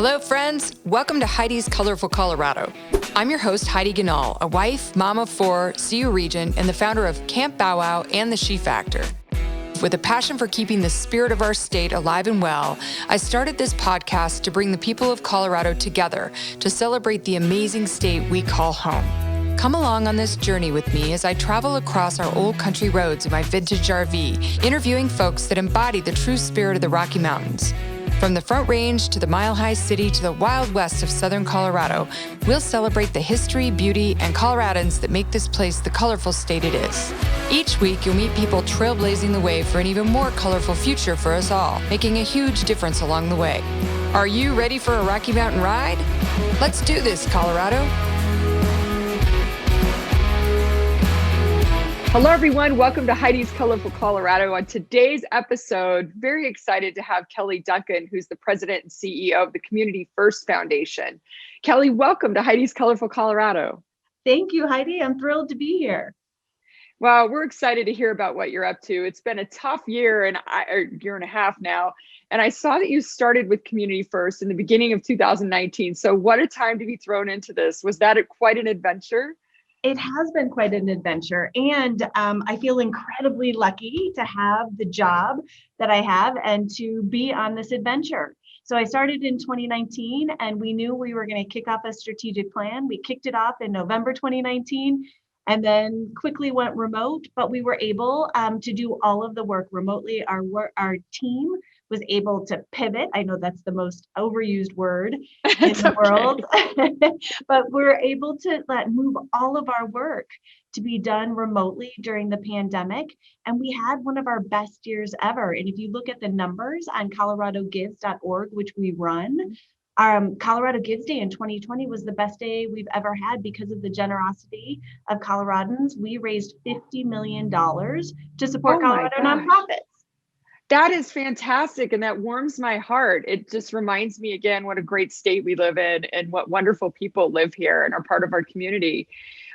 Hello, friends. Welcome to Heidi's Colorful Colorado. I'm your host, Heidi Ganal, a wife, mom of four, CU Regent, and the founder of Camp Bow Wow and the She Factor. With a passion for keeping the spirit of our state alive and well, I started this podcast to bring the people of Colorado together to celebrate the amazing state we call home. Come along on this journey with me as I travel across our old country roads in my vintage RV, interviewing folks that embody the true spirit of the Rocky Mountains. From the Front Range to the Mile High City to the Wild West of Southern Colorado, we'll celebrate the history, beauty, and Coloradans that make this place the colorful state it is. Each week, you'll meet people trailblazing the way for an even more colorful future for us all, making a huge difference along the way. Are you ready for a Rocky Mountain ride? Let's do this, Colorado. Hello, everyone. Welcome to Heidi's Colorful Colorado. On today's episode, very excited to have Kelly Dunkin, who's the president and CEO of the Community First Foundation. Kelly, welcome to Heidi's Colorful Colorado. Thank you, Heidi. I'm thrilled to be here. Well, we're excited to hear about what you're up to. It's been a tough year or year and a half now. And I saw that you started with Community First in the beginning of 2019. So what a time to be thrown into this. Was that quite an adventure? It has been quite an adventure, and I feel incredibly lucky to have the job that I have and to be on this adventure. So I started in 2019, and we knew we were going to kick off a strategic plan. We kicked it off in November 2019, and then quickly went remote, but we were able to do all of the work remotely. Our team was able to pivot. I know that's the most overused word in the world, but we're able to move all of our work to be done remotely during the pandemic. And we had one of our best years ever. And if you look at the numbers on coloradogives.org, which we run, Colorado Gives Day in 2020 was the best day we've ever had because of the generosity of Coloradans. We raised $50 million to support Colorado nonprofits. That is fantastic. And that warms my heart. It just reminds me again, what a great state we live in and what wonderful people live here and are part of our community.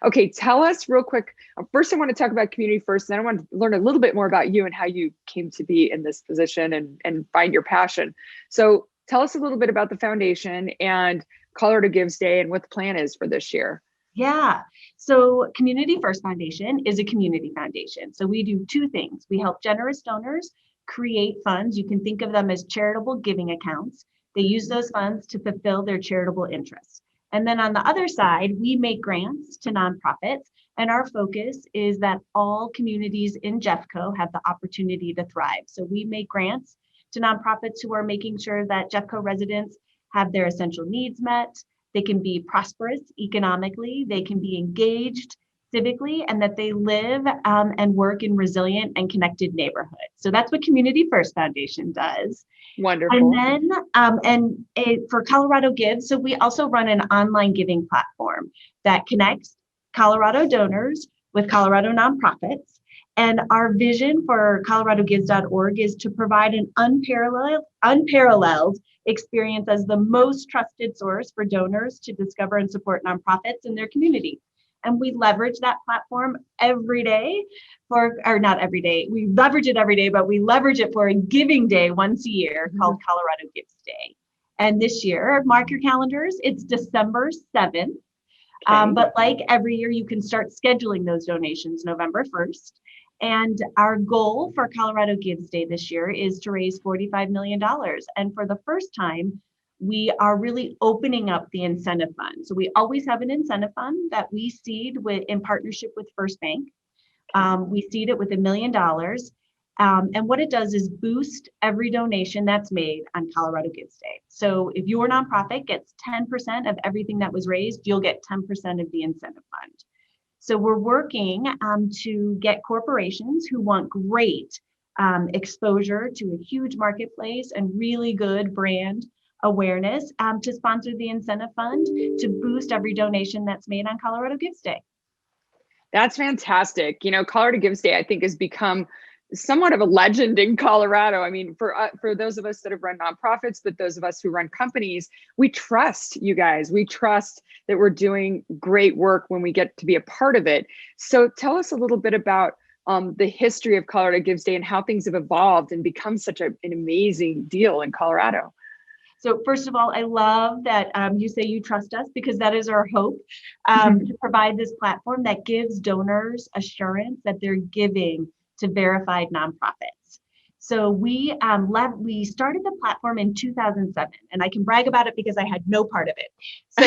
Okay, tell us real quick. First, I want to talk about Community First. Then I want to learn a little bit more about you and how you came to be in this position and find your passion. So tell us a little bit about the foundation and Colorado Gives Day and what the plan is for this year. Yeah. So Community First Foundation is a community foundation. So we do two things. We help generous donors create funds. You can think of them as charitable giving accounts. They use those funds to fulfill their charitable interests. And then on the other side, we make grants to nonprofits. And our focus is that all communities in Jeffco have the opportunity to thrive. So we make grants to nonprofits who are making sure that Jeffco residents have their essential needs met. They can be prosperous economically. They can be engaged civically, and that they live and work in resilient and connected neighborhoods. So that's what Community First Foundation does. Wonderful. And then for Colorado Gives, so we also run an online giving platform that connects Colorado donors with Colorado nonprofits. And our vision for coloradogives.org is to provide an unparalleled experience as the most trusted source for donors to discover and support nonprofits in their community. And we leverage that platform every day not every day, we leverage it every day, but we leverage it for a giving day once a year called Colorado Gives Day. And this year, mark your calendars, it's December 7th. Okay. But like every year, you can start scheduling those donations November 1st. And our goal for Colorado Gives Day this year is to raise $45 million. And for the first time, we are really opening up the incentive fund. So we always have an incentive fund that we seed in partnership with First Bank. We seed it with $1 million. And what it does is boost every donation that's made on Colorado Gives Day. So if your nonprofit gets 10% of everything that was raised, you'll get 10% of the incentive fund. So we're working to get corporations who want great exposure to a huge marketplace and really good brand awareness to sponsor the incentive fund to boost every donation that's made on Colorado Gives Day. That's fantastic. Colorado Gives Day, I think, has become somewhat of a legend in Colorado. I mean, for those of us that have run nonprofits, but those of us who run companies, we trust you guys. We trust that we're doing great work when we get to be a part of it. So tell us a little bit about the history of Colorado Gives Day and how things have evolved and become such an amazing deal in Colorado. So first of all, I love that you say you trust us, because that is our hope, to provide this platform that gives donors assurance that they're giving to verified nonprofits. So we started the platform in 2007, and I can brag about it because I had no part of it. So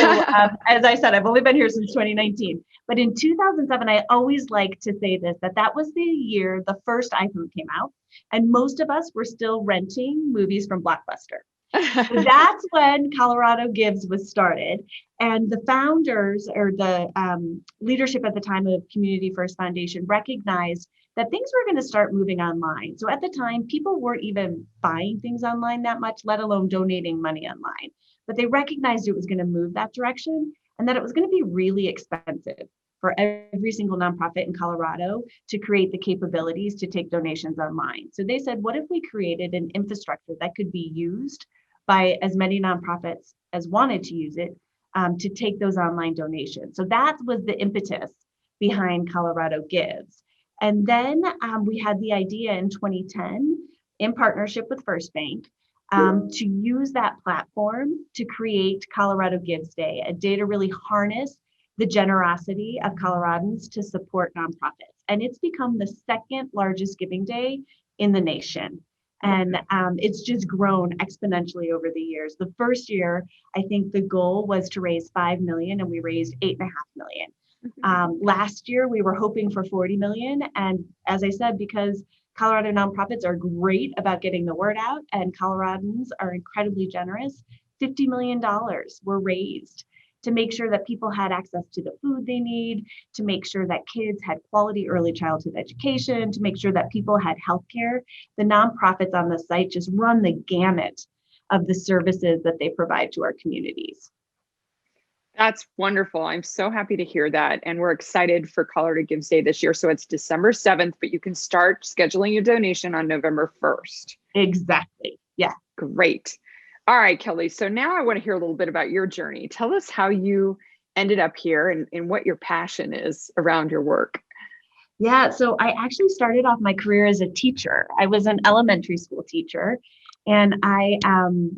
as I said, I've only been here since 2019. But in 2007, I always like to say this, that was the year the first iPhone came out, and most of us were still renting movies from Blockbuster. So that's when Colorado Gives was started. And the founders, or the leadership at the time of Community First Foundation, recognized that things were going to start moving online. So at the time, people weren't even buying things online that much, let alone donating money online. But they recognized it was going to move that direction, and that it was going to be really expensive for every single nonprofit in Colorado to create the capabilities to take donations online. So they said, what if we created an infrastructure that could be used by as many nonprofits as wanted to use it, to take those online donations? So that was the impetus behind Colorado Gives. And then we had the idea in 2010, in partnership with First Bank, to use that platform to create Colorado Gives Day, a day to really harness the generosity of Coloradans to support nonprofits. And it's become the second largest giving day in the nation. And it's just grown exponentially over the years. The first year, I think the goal was to raise 5 million, and we raised 8.5 million. Last year, we were hoping for 40 million. And as I said, because Colorado nonprofits are great about getting the word out, and Coloradans are incredibly generous, $50 million were raised to make sure that people had access to the food they need, to make sure that kids had quality early childhood education, to make sure that people had healthcare. The nonprofits on the site just run the gamut of the services that they provide to our communities. That's wonderful. I'm so happy to hear that. And we're excited for Colorado Gives Day this year. So it's December 7th, but you can start scheduling your donation on November 1st. Exactly. Yeah. Great. All right, Kelly. So now I want to hear a little bit about your journey. Tell us how you ended up here, and what your passion is around your work. Yeah, so I actually started off my career as a teacher. I was an elementary school teacher, and I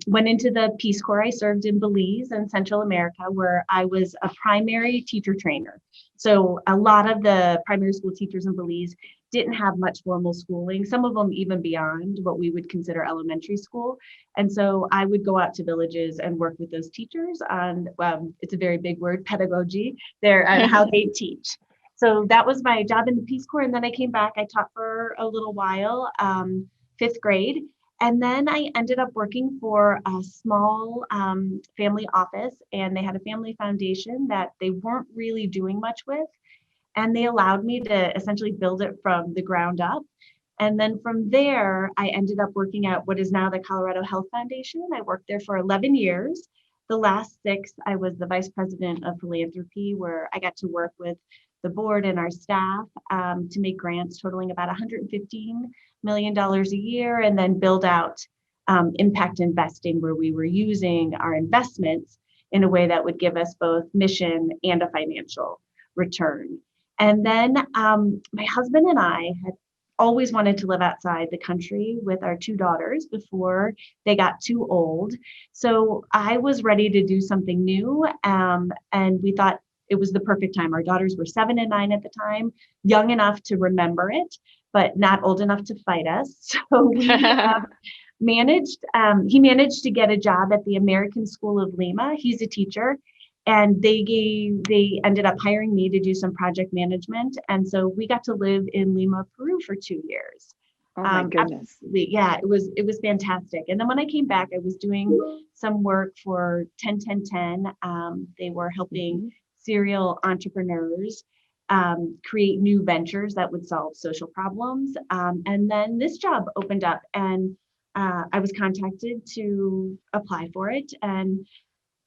went into the Peace Corps. I served in Belize and Central America, where I was a primary teacher trainer. So a lot of the primary school teachers in Belize didn't have much formal schooling, some of them even beyond what we would consider elementary school. And so I would go out to villages and work with those teachers on, it's a very big word, pedagogy, on how they teach. So that was my job in the Peace Corps. And then I came back, I taught for a little while, 5th grade. And then I ended up working for a small family office, and they had a family foundation that they weren't really doing much with. And they allowed me to essentially build it from the ground up. And then from there, I ended up working at what is now the Colorado Health Foundation. I worked there for 11 years. The last 6, I was the Vice President of Philanthropy, where I got to work with the board and our staff to make grants totaling about $115 million a year, and then build out impact investing, where we were using our investments in a way that would give us both mission and a financial return. And then my husband and I had always wanted to live outside the country with our 2 daughters before they got too old. So I was ready to do something new, and we thought it was the perfect time. Our daughters were 7 and 9 at the time, young enough to remember it, but not old enough to fight us. So we he managed to get a job at the American School of Lima. He's a teacher. And they ended up hiring me to do some project management. And so we got to live in Lima, Peru for 2 years. Oh my goodness. Absolutely. Yeah, it was fantastic. And then when I came back, I was doing some work for 10-10-10. They were helping serial entrepreneurs create new ventures that would solve social problems. And then this job opened up, and I was contacted to apply for it. And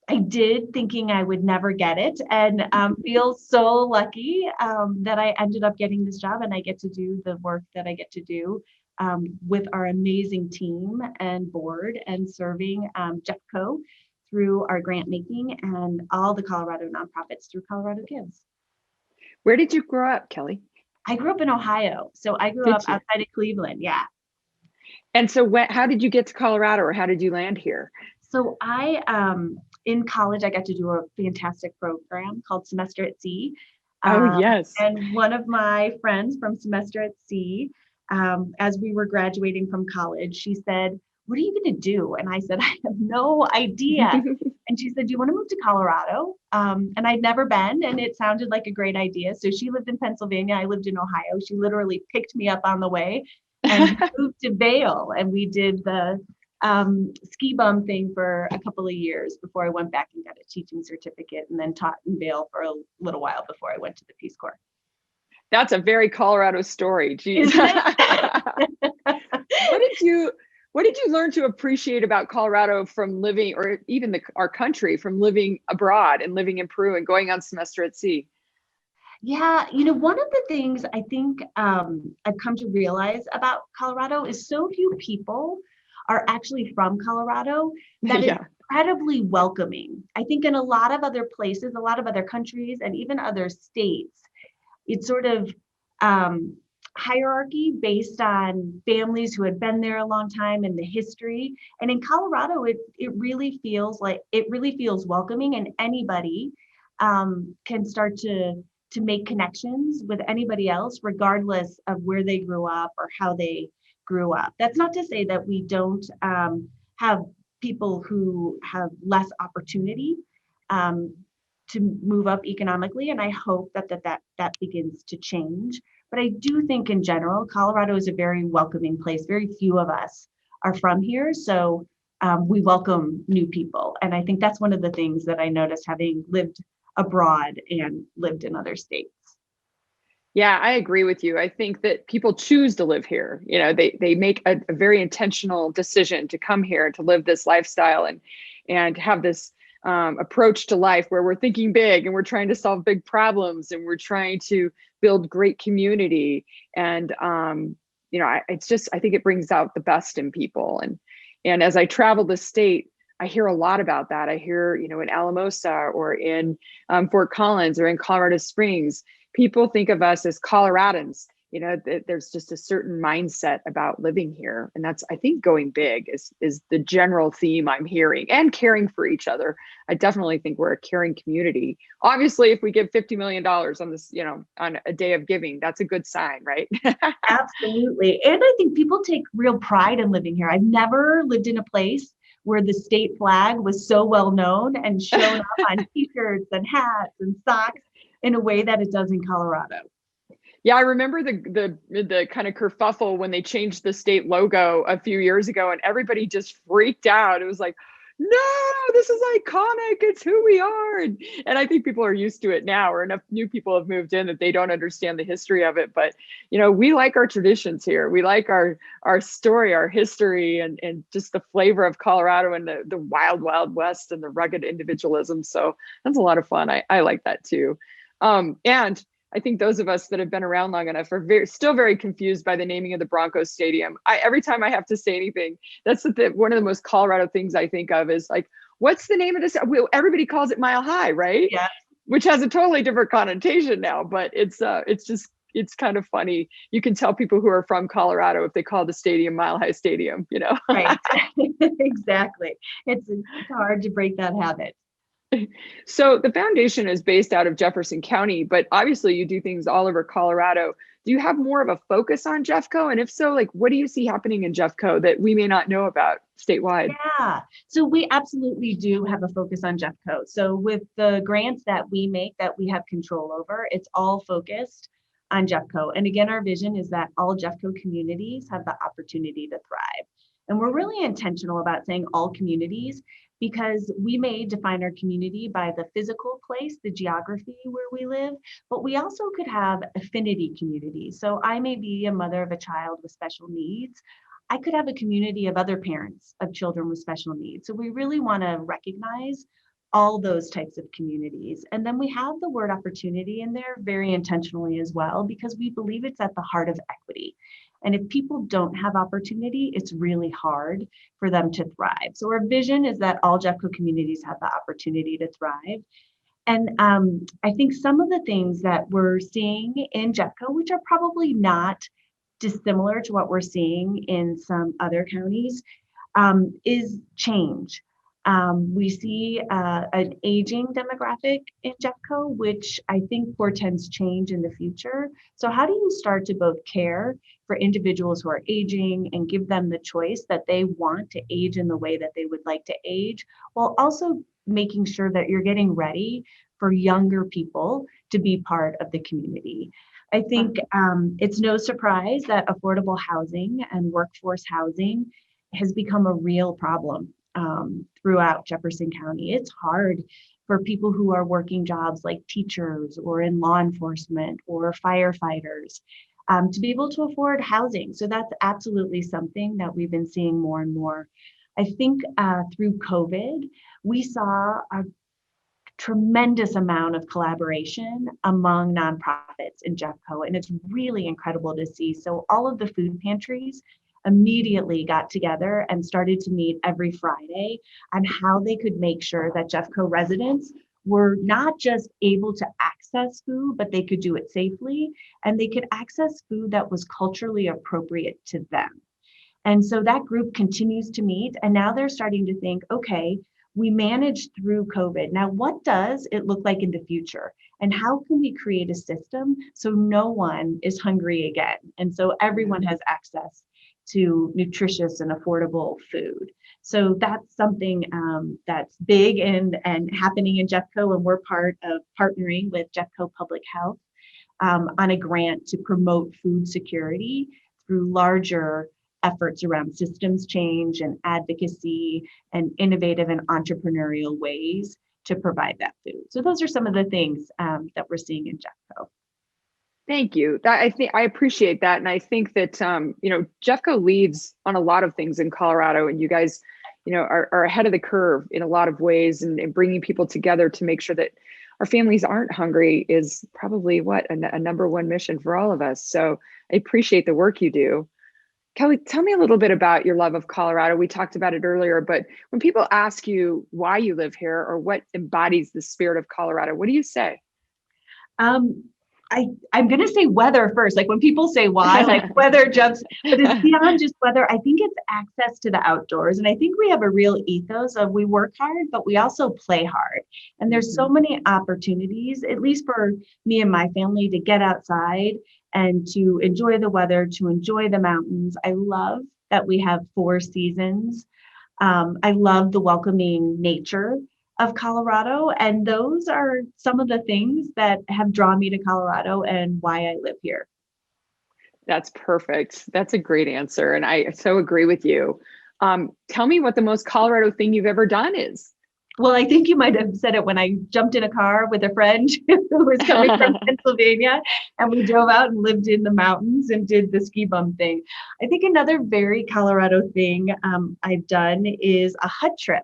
I did, thinking I would never get it, and feel so lucky that I ended up getting this job, and I get to do the work that I get to do with our amazing team and board, and serving JEPCO through our grant making, and all the Colorado nonprofits through Colorado Gives. Where did you grow up, Kelly? I grew up in Ohio, so I grew up outside of Cleveland. Yeah. And so how did you get to Colorado, or how did you land here? So in college, I got to do a fantastic program called Semester at Sea. Oh, yes. And one of my friends from Semester at Sea, as we were graduating from college, she said, "What are you going to do?" And I said, "I have no idea." And she said, "Do you want to move to Colorado?" And I'd never been, and it sounded like a great idea. So she lived in Pennsylvania. I lived in Ohio. She literally picked me up on the way and moved to Vail. And we did the ski bum thing for a couple of years before I went back and got a teaching certificate, and then taught in Vail for a little while before I went to the Peace Corps. That's a very Colorado story. Geez. What did you learn to appreciate about Colorado from living, or even our country, from living abroad and living in Peru and going on semester at sea? Yeah, one of the things I think I've come to realize about Colorado is so few people are actually from Colorado that Yeah. it's incredibly welcoming. I think in a lot of other places, a lot of other countries, and even other states, it's sort of hierarchy based on families who had been there a long time and the history. And in Colorado, it really feels welcoming, and anybody can start to make connections with anybody else, regardless of where they grew up or how they grew up. That's not to say that we don't have people who have less opportunity to move up economically, and I hope that begins to change. But I do think in general, Colorado is a very welcoming place. Very few of us are from here, so we welcome new people. And I think that's one of the things that I noticed having lived abroad and lived in other states. Yeah, I agree with you. I think that people choose to live here. They make a very intentional decision to come here to live this lifestyle and have this approach to life where we're thinking big and we're trying to solve big problems and we're trying to build great community. And I think it brings out the best in people. And as I travel the state, I hear a lot about that. I hear, in Alamosa or in Fort Collins or in Colorado Springs, people think of us as Coloradans. There's just a certain mindset about living here. And that's, I think, going big is the general theme I'm hearing, and caring for each other. I definitely think we're a caring community. Obviously, if we give $50 million on this, on a day of giving, that's a good sign, right? Absolutely. And I think people take real pride in living here. I've never lived in a place where the state flag was so well known and shown up on t-shirts and hats and socks in a way that it does in Colorado. Yeah, I remember the kind of kerfuffle when they changed the state logo a few years ago, and everybody just freaked out. It was like, no, this is iconic. It's who we are. And I think people are used to it now, or enough new people have moved in that they don't understand the history of it. But, we like our traditions here. We like our story, our history, and just the flavor of Colorado and the wild, wild west and the rugged individualism. So that's a lot of fun. I like that too. And I think those of us that have been around long enough are still very confused by the naming of the Broncos Stadium. Every time I have to say anything, that's one of the most Colorado things I think of is like, what's the name of this? Everybody calls it Mile High, right? Yeah. Which has a totally different connotation now, but it's kind of funny. You can tell people who are from Colorado if they call the stadium Mile High Stadium, Right. Exactly. It's hard to break that habit. So the foundation is based out of Jefferson County, but obviously you do things all over Colorado. Do you have more of a focus on Jeffco? And if so, what do you see happening in Jeffco that we may not know about statewide? Yeah, so we absolutely do have a focus on Jeffco. So with the grants that we make that we have control over, it's all focused on Jeffco. And again, our vision is that all Jeffco communities have the opportunity to thrive. And we're really intentional about saying all communities, because we may define our community by the physical place, the geography where we live, but we also could have affinity communities. So I may be a mother of a child with special needs. I could have a community of other parents of children with special needs. So we really want to recognize all those types of communities. And then we have the word opportunity in there very intentionally as well, because we believe it's at the heart of equity. And if people don't have opportunity, it's really hard for them to thrive. So our vision is that all Jeffco communities have the opportunity to thrive. And I think some of the things that we're seeing in Jeffco, which are probably not dissimilar to what we're seeing in some other counties, is change. We see an aging demographic in Jeffco, which I think portends change in the future. So how do you start to both care for individuals who are aging and give them the choice that they want to age in the way that they would like to age, while also making sure that you're getting ready for younger people to be part of the community? I think it's no surprise that affordable housing and workforce housing has become a real problem throughout Jefferson County. It's hard for people who are working jobs like teachers or in law enforcement or firefighters to be able to afford housing. So that's absolutely something that we've been seeing more and more. I think through COVID, we saw a tremendous amount of collaboration among nonprofits in Jeffco, and it's really incredible to see. So all of the food pantries immediately got together and started to meet every Friday on how they could make sure that Jeffco residents were not just able to access food, but they could do it safely, and they could access food that was culturally appropriate to them. And so that group continues to meet, and now they're starting to think, okay, we managed through COVID. Now, what does it look like in the future? And how can we create a system so no one is hungry again? And so everyone has access to nutritious and affordable food. So that's something that's big and happening in Jeffco, and we're part of partnering with Jeffco Public Health on a grant to promote food security through larger efforts around systems change and advocacy and innovative and entrepreneurial ways to provide that food. So those are some of the things that we're seeing in Jeffco. Thank you. I think I appreciate that, and I think that Jeffco leads on a lot of things in Colorado, and you guys, are ahead of the curve in a lot of ways, and bringing people together to make sure that our families aren't hungry is probably a number one mission for all of us. So I appreciate the work you do. Kelly, tell me a little bit about your love of Colorado. We talked about it earlier, but when people ask you why you live here or what embodies the spirit of Colorado, what do you say? I'm going to say weather first. Like when people say why, like weather jumps, but it's beyond just weather. I think it's access to the outdoors. And I think we have a real ethos of we work hard, but we also play hard. And there's so many opportunities, at least for me and my family, to get outside and to enjoy the weather, to enjoy the mountains. I love that we have 4 seasons. I love the welcoming nature of Colorado. And those are some of the things that have drawn me to Colorado and why I live here. That's perfect. That's a great answer. And I so agree with you. Tell me what the most Colorado thing you've ever done is. Well, I think you might have said it when I jumped in a car with a friend who was coming from Pennsylvania, and we drove out and lived in the mountains and did the ski bum thing. I think another very Colorado thing I've done is a hut trip.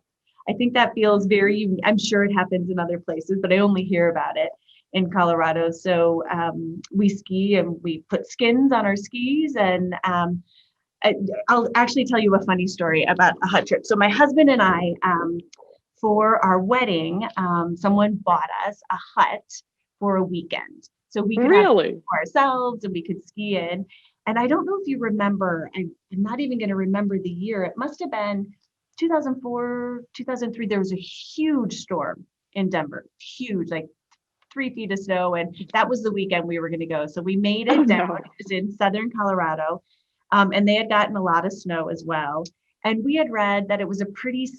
I think that feels very, I'm sure it happens in other places, but I only hear about it in Colorado. So we ski and we put skins on our skis, and I'll actually tell you a funny story about a hut trip. So my husband and I, for our wedding, someone bought us a hut for a weekend. So we could have it for ourselves and we could ski in. And I don't know if you remember, I'm not even going to remember the year. It must have been 2004, 2003. There was a huge storm in Denver, huge, like 3 feet of snow. And that was the weekend we were going to go. So we made it down. No. It was in southern Colorado. And they had gotten a lot of snow as well. And we had read that it was a pretty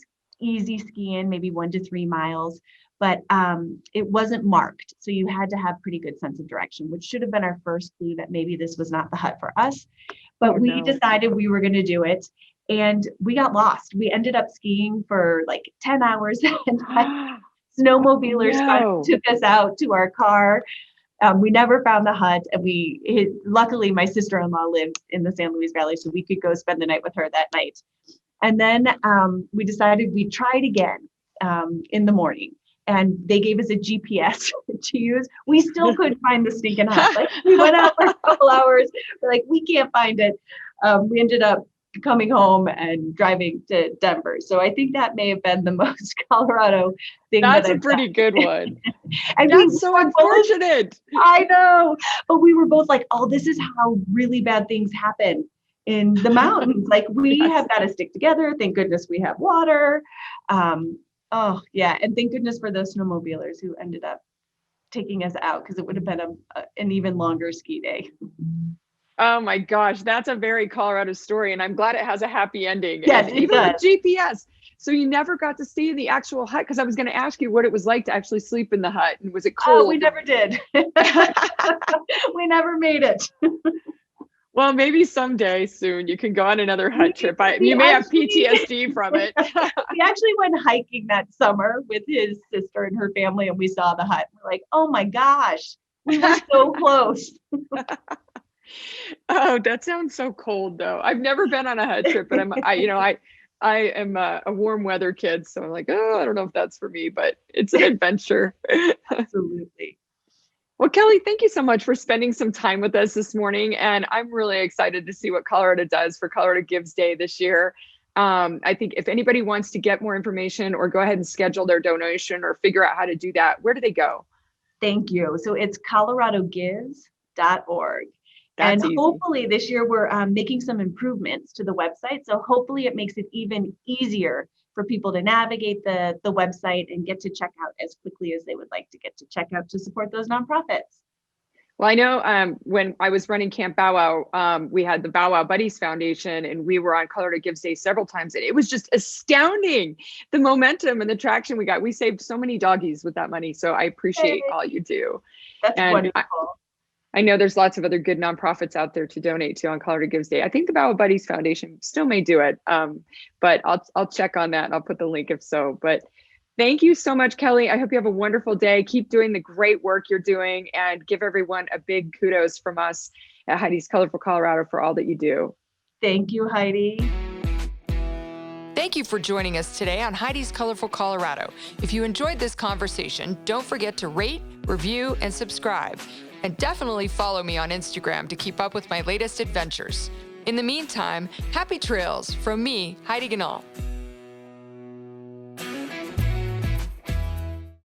easy ski in, maybe 1 to 3 miles, but it wasn't marked. So you had to have pretty good sense of direction, which should have been our first clue that maybe this was not the hut for us. But we decided we were going to do it. And we got lost. We ended up skiing for like 10 hours and snowmobilers took us out to our car. We never found the hut, and luckily my sister-in-law lived in the San Luis Valley, so we could go spend the night with her that night. And then we decided we'd try it again in the morning. And they gave us a GPS to use. We still couldn't find the stinking hut. Like, we went out for a couple hours. We're like, we can't find it. We ended up coming home and driving to Denver. So I think that may have been the most Colorado thing. That's a pretty good one. And that's so unfortunate. I know. But we were both like, oh, this is how really bad things happen in the mountains. Like we Yes. have got to stick together. Thank goodness we have water. Oh yeah. And thank goodness for those snowmobilers who ended up taking us out, because it would have been an even longer ski day. Oh my gosh, that's a very Colorado story, and I'm glad it has a happy ending. Yes, And it even does. with GPS. So you never got to stay in the actual hut, because I was going to ask you what it was like to actually sleep in the hut, and was it cold? Oh, we never did. We never made it. Well, maybe someday soon you can go on another hut trip. You may have PTSD from it. We actually went hiking that summer with his sister and her family, and we saw the hut. We're like, oh my gosh, we were so close. Oh, that sounds so cold though. I've never been on a hut trip, but I am a warm weather kid. So I'm like, oh, I don't know if that's for me, but it's an adventure. Absolutely. Well, Kelly, thank you so much for spending some time with us this morning. And I'm really excited to see what Colorado does for Colorado Gives Day this year. I think if anybody wants to get more information or go ahead and schedule their donation or figure out how to do that, where do they go? Thank you. So it's coloradogives.org. That's and easy. hopefully this year we're making some improvements to the website. So hopefully it makes it even easier for people to navigate the website and get to check out as quickly as they would like to get to check out to support those nonprofits. Well, I know when I was running Camp Bow Wow, we had the Bow Wow Buddies Foundation, and we were on Colorado Gives Day several times. And it was just astounding, the momentum and the traction we got. We saved so many doggies with that money. So I appreciate all you do. That's wonderful. I know there's lots of other good nonprofits out there to donate to on Colorado Gives Day. I think the Bow Wow Buddies Foundation still may do it, but I'll check on that and I'll put the link if so. But thank you so much, Kelly. I hope you have a wonderful day. Keep doing the great work you're doing, and give everyone a big kudos from us at Heidi's Colorful Colorado for all that you do. Thank you, Heidi. Thank you for joining us today on Heidi's Colorful Colorado. If you enjoyed this conversation, don't forget to rate, review, and subscribe. And definitely follow me on Instagram to keep up with my latest adventures. In the meantime, happy trails from me, Heidi Ganal.